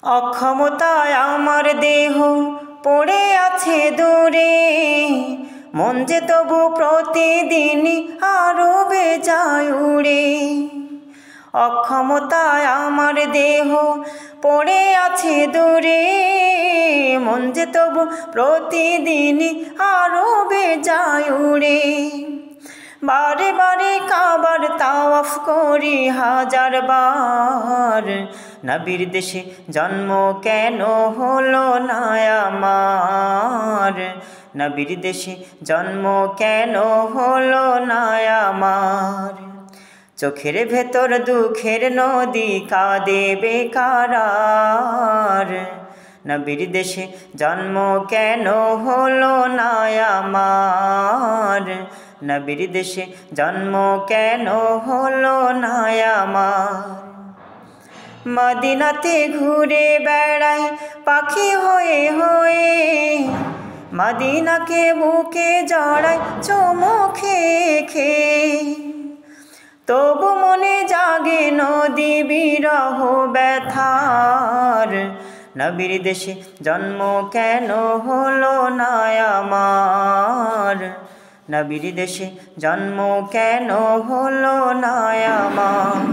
অক্ষমতায় আমার দেহ পড়ে আছে দূরে, মন যে তবু প্রতিদিনই আরো বেজায় উড়ে। অক্ষমতায় আমার দেহ পড়ে আছে দূরে, মন যে তবু প্রতিদিনই আরো বেজায় উড়ে। বারে বারে কাবার তাওয়াফ করি হাজার বার, নবীর দেশে জন্ম কেন হলো না আমার, নবীর দেশে জন্ম কেন হলো না আমার। চোখের ভেতর দুঃখের নদী কাঁদে বেকারার, নবীর দেশে জন্ম কেন হলো না আমার, নবীর দেশে জন্ম কেন হলো না আমার। মদিনাতে ঘুরে বেড়াই পাখি হয়ে হয়ে, মদিনাকে বুকে জড়াই চুমু খেয়ে খেয়ে। তবু মনে জাগে নদী বিরহ ব্যথার, নবীর দেশে জন্ম কেন হলো না আমার, নবীর দেশে জন্ম কেন হলো না আমার।